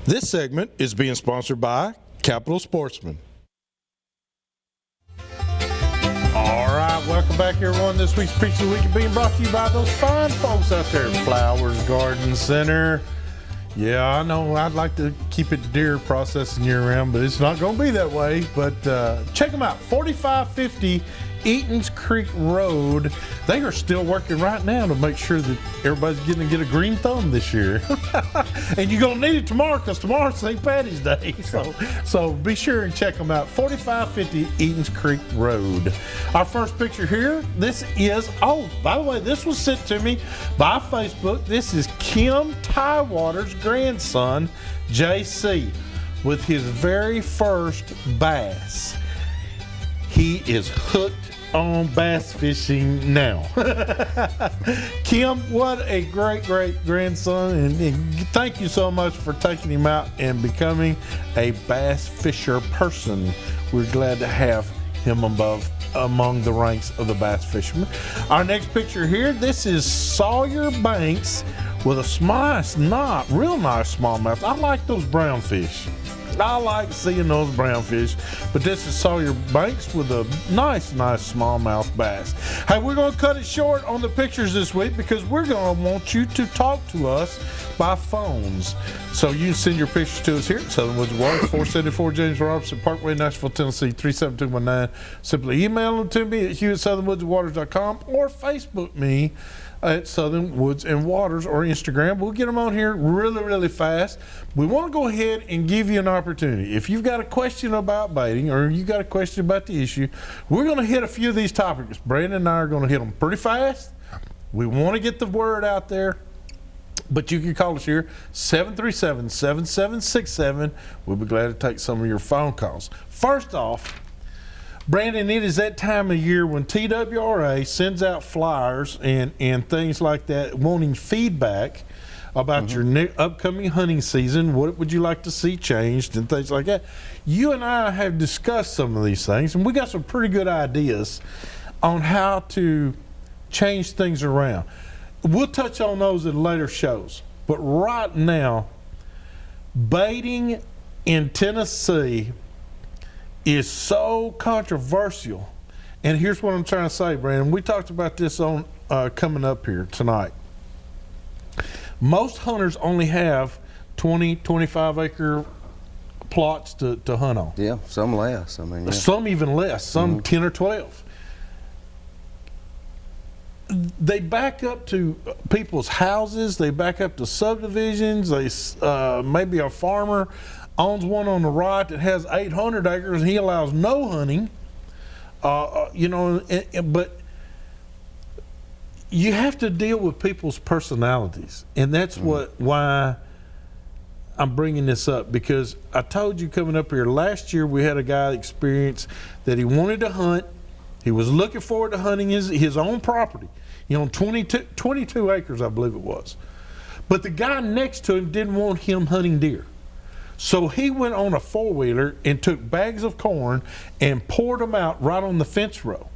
This segment is being sponsored by Capital Sportsman. All right, welcome back, everyone. This week's Preach of the Week is being brought to you by those fine folks out there at Flowers Garden Center. Yeah, I know I'd like to keep it deer processing year-round, but it's not going to be that way. But check them out, 4550 Eaton's Creek Road. They are still working right now to make sure that everybody's going to get a green thumb this year. And you're going to need it tomorrow because tomorrow's St. Patty's Day. So be sure and check them out, 4550 Eaton's Creek Road. Our first picture here, this is, oh, by the way, this was sent to me by Facebook. This is Kim Tywater's grandson, JC, with his very first bass. He is hooked on bass fishing now. Kim, what a great grandson, and thank you so much for taking him out and becoming a bass fisher person. We're glad to have him among the ranks of the bass fishermen. Our next picture here, this is Sawyer Banks with a real nice smallmouth. I like those brown fish. I like seeing those brown fish, but this is Sawyer Banks with a nice smallmouth bass. Hey, we're going to cut it short on the pictures this week because we're going to want you to talk to us by phones. So you can send your pictures to us here at Southern Woods Waters, 474 James Robertson Parkway, Nashville, Tennessee, 37219. Simply email them to me at hugh@southernwoodswaters.com or Facebook me at Southern Woods and Waters or Instagram. We'll get them on here really fast. We want to go ahead and give you an opportunity. If you've got a question about baiting or you got a question about the issue, we're going to hit a few of these topics. Brandon and I are going to hit them pretty fast. We want to get the word out there, but you can call us here, 737-7767. We'll be glad to take some of your phone calls. First off, Brandon, it is that time of year when TWRA sends out flyers and things like that, wanting feedback about your upcoming hunting season. What would you like to see changed and things like that? You and I have discussed some of these things, and we got some pretty good ideas on how to change things around. We'll touch on those in later shows, but right now, baiting in Tennessee is so controversial. And here's what I'm trying to say, Brandon. We talked about this on coming up here tonight. Most hunters only have 20, 25 acre plots to hunt on. Yeah, some less. I mean, yeah. Some even less, some 10 or 12. They back up to people's houses, they back up to subdivisions, they maybe a farmer owns one on the right that has 800 acres and he allows no hunting, but you have to deal with people's personalities, and that's why I'm bringing this up, because I told you coming up here last year we had a guy experience that he wanted to hunt. He was looking forward to hunting his own property, 22 acres I believe it was, but the guy next to him didn't want him hunting deer. So he went on a four-wheeler and took bags of corn and poured them out right on the fence row,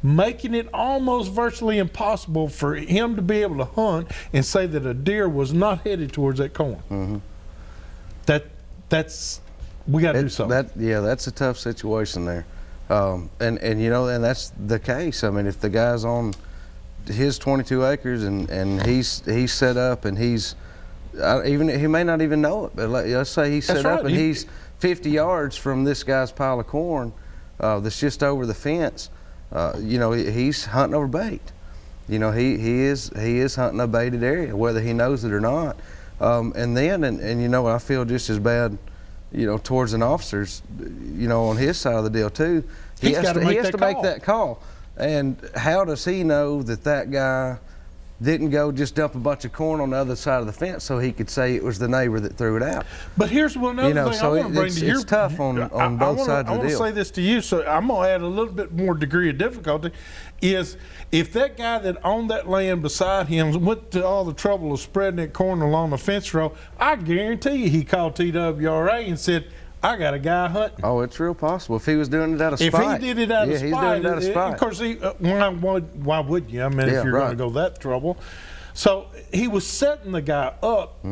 making it almost virtually impossible for him to be able to hunt and say that a deer was not headed towards that corn. That's we got to do something. That's a tough situation there, and that's the case. I mean, if the guy's on his 22 acres and he's set up and he may not even know it, but let's say he's set up and he's 50 yards from this guy's pile of corn that's just over the fence. He's hunting over bait. He is hunting a baited area, whether he knows it or not. I feel just as bad, towards an officer's, on his side of the deal too. He has to make that call. And how does he know that guy didn't go just dump a bunch of corn on the other side of the fence so he could say it was the neighbor that threw it out? But here's another thing I want to bring to you. It's tough on both sides of the deal. I want to say this to you, so I'm going to add a little bit more degree of difficulty, is if that guy that owned that land beside him went to all the trouble of spreading that corn along the fence row, I guarantee you he called TWRA and said, I got a guy hunting. Oh, it's real possible. If he was doing it out of spite. If he did it out of spite. He's doing it out of spite. Of course, why would you? I mean, if you're going to go that trouble. So he was setting the guy up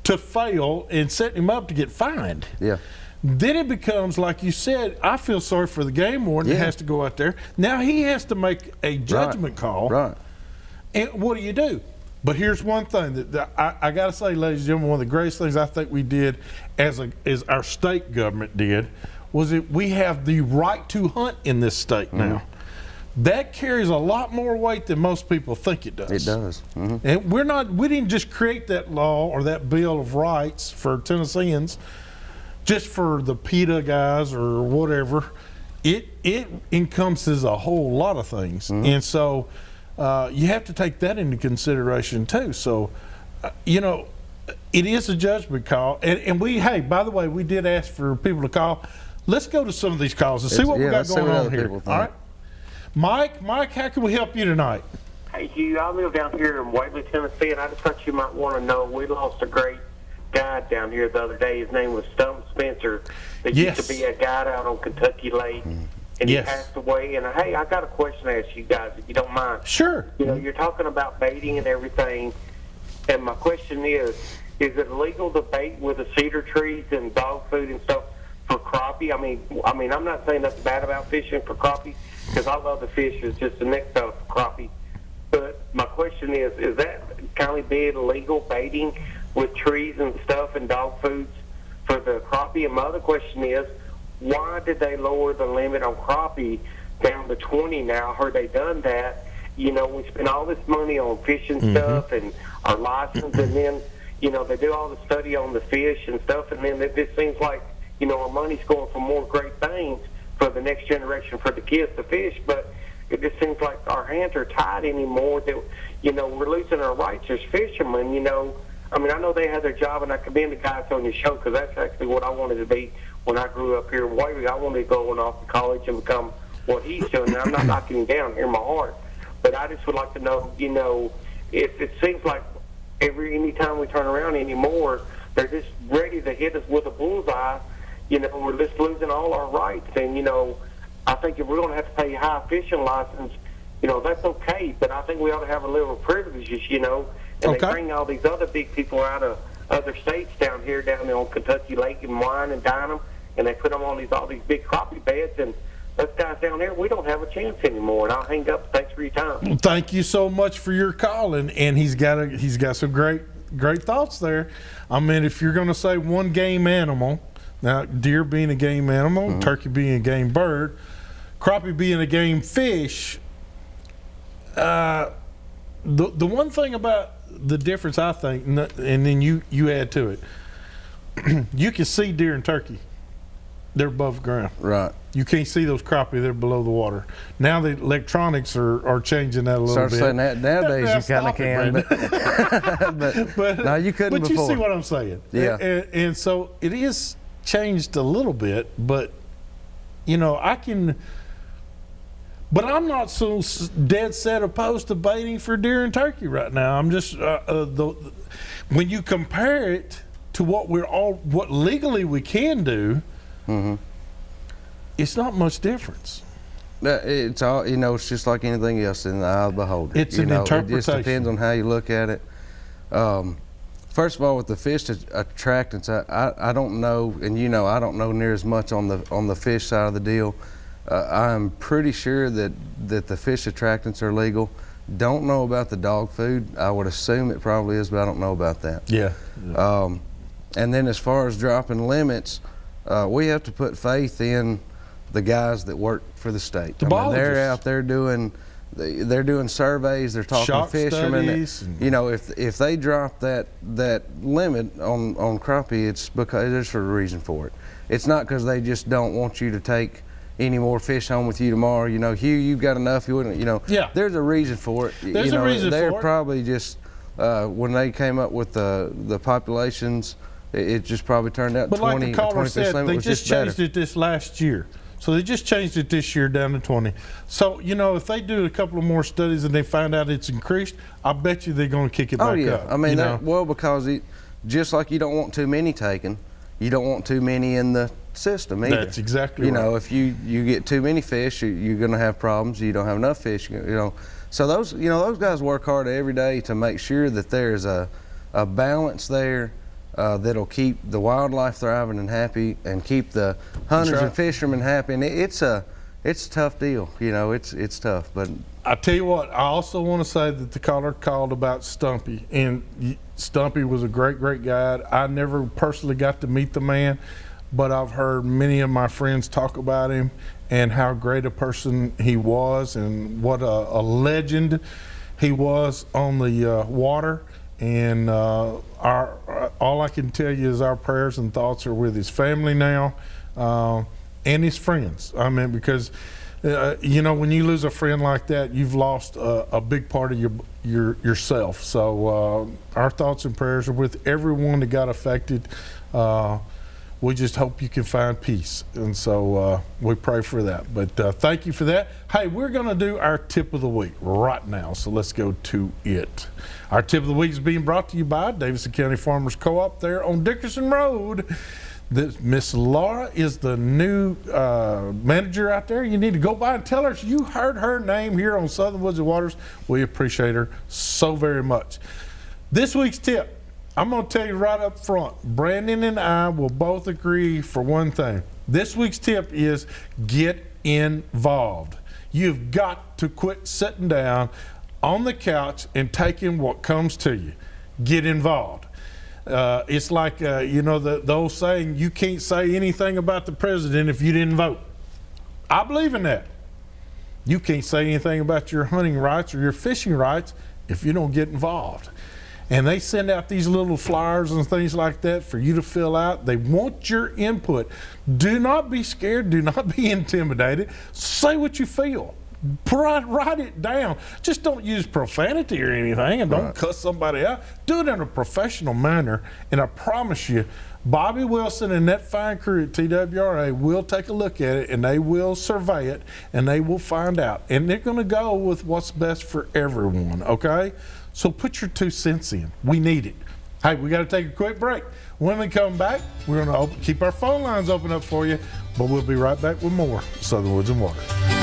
to fail and setting him up to get fined. Yeah. Then it becomes, like you said, I feel sorry for the game warden that has to go out there. Now he has to make a judgment call. Right. And what do? But here's one thing that I got to say, ladies and gentlemen, one of the greatest things I think we did as our state government did was that we have the right to hunt in this state now. That carries a lot more weight than most people think it does. It does. And we didn't just create that law or that Bill of Rights for Tennesseans just for the PETA guys or whatever. It encompasses a whole lot of things. And so you have to take that into consideration too. So, you know, it is a judgment call. And hey, by the way, we did ask for people to call. Let's go to some of these calls and see what we got going on here. All right. Mike, how can we help you tonight? Hey, Hugh, I live down here in Waverly, Tennessee, and I just thought you might want to know we lost a great guide down here the other day. His name was Stone Spencer. That used to be a guide out on Kentucky Lake, and he passed away. And, hey, I got a question to ask you guys, if you don't mind. Sure. You know, you're talking about baiting and everything, and my question is it illegal to bait with the cedar trees and dog food and stuff for crappie? I mean, I'm not saying nothing bad about fishing for crappie, because I love the fish. It's just the next stuff for crappie. But my question is that kind of being illegal, baiting with trees and stuff and dog foods for the crappie? And my other question is, why did they lower the limit on crappie down to 20 now? I heard they done that. You know, we spend all this money on fishing stuff and our license, and then, you know, they do all the study on the fish and stuff, and then it just seems like, you know, our money's going for more great things for the next generation, for the kids to fish, but it just seems like our hands are tied anymore, that, you know, we're losing our rights as fishermen. You know, I mean, I know they have their job, and I commend the guys on your show, because that's actually what I wanted to be when I grew up here in Waverly. I wanted to go off to college and become what he's doing. And I'm not knocking him down here in my heart, but I just would like to know, you know, if it seems like any time we turn around anymore, they're just ready to hit us with a bullseye. You know, we're just losing all our rights. And, you know, I think if we're going to have to pay a high fishing license, you know, that's okay. But I think we ought to have a little privileges, you know. And they bring all these other big people out of other states down there on Kentucky Lake and wine and dine them, and they put them on all these big crappie beds. And us guys down there, we don't have a chance anymore. And I'll hang up. Thanks for your time. Well, thank you so much for your call. And he's got some great thoughts there. I mean, if you're going to say one game animal, now, deer being a game animal, turkey being a game bird, crappie being a game fish, the one thing about the difference, I think, and then you add to it, you can see deer and turkey. They're above ground. Right. You can't see those crappie. They're below the water. Now the electronics are changing that a little bit. Saying that nowadays you kind of can, but no, you couldn't but before. You see what I'm saying? Yeah. And so it is changed a little bit, but you know, but I'm not so dead set opposed to baiting for deer and turkey right now. I'm just when you compare it to what legally we can do, it's not much difference. It's all, you know, it's just like anything else in the eye of the beholder. It's an interpretation. It just depends on how you look at it. First of all, with the fish attractants, I don't know, and you know, I don't know near as much on the fish side of the deal. I'm pretty sure that the fish attractants are legal. Don't know about the dog food. I would assume it probably is, but I don't know about that. Yeah. And then as far as dropping limits, we have to put faith in the guys that work for the state. They're out there doing surveys. They're talking to fishermen. You know, if they drop that limit on crappie, it's because there's a reason for it. It's not because they just don't want you to take any more fish home with you tomorrow. You know, Hugh, you've got enough. You wouldn't. You know, there's a reason for it. There's a reason for it. They're probably just when they came up with the populations, it just probably turned out 20. But like the caller said, they just changed better. it this last year. So they just changed it this year down to 20. So, you know, if they do a couple of more studies and they find out it's increased, I bet you they're going to kick it back up. Oh, yeah. I mean, well, because just like you don't want too many taken, you don't want too many in the system either. That's exactly You right. know, if you get too many fish, you're going to have problems. You don't have enough fish, you know. So those guys work hard every day to make sure that there's a balance there that'll keep the wildlife thriving and happy, and keep the hunters right. and fishermen happy. And it's a tough deal. You know, it's tough, but. I tell you what, I also want to say that the caller called about Stumpy, and Stumpy was a great guide. I never personally got to meet the man, but I've heard many of my friends talk about him and how great a person he was, and what a legend he was on the water. And all I can tell you is our prayers and thoughts are with his family now, and his friends. I mean, because you know, when you lose a friend like that, you've lost a big part of yourself. So our thoughts and prayers are with everyone that got affected. We just hope you can find peace, and so we pray for that. But thank you for that. Hey, we're going to do our tip of the week right now, so let's go to it. Our tip of the week is being brought to you by Davidson County Farmers Co-op there on Dickerson Road. Miss Laura is the new manager out there. You need to go by and tell her you heard her name here on Southern Woods and Waters. We appreciate her so very much. This week's tip, I'm going to tell you right up front. Brandon and I will both agree for one thing. This week's tip is get involved. You've got to quit sitting down on the couch and taking what comes to you. Get involved. It's like, you know, the old saying, you can't say anything about the president if you didn't vote. I believe in that. You can't say anything about your hunting rights or your fishing rights if you don't get involved. And they send out these little flyers and things like that for you to fill out. They want your input. Do not be scared. Do not be intimidated. Say what you feel. Write it down. Just don't use profanity or anything, and don't cuss somebody out. Do it in a professional manner, and I promise you, Bobby Wilson and that fine crew at TWRA will take a look at it, and they will survey it, and they will find out. And they're going to go with what's best for everyone, okay? So put your 2 cents in. We need it. Hey, we got to take a quick break. When we come back, we're going to keep our phone lines open up for you, but we'll be right back with more Southern Woods and Waters.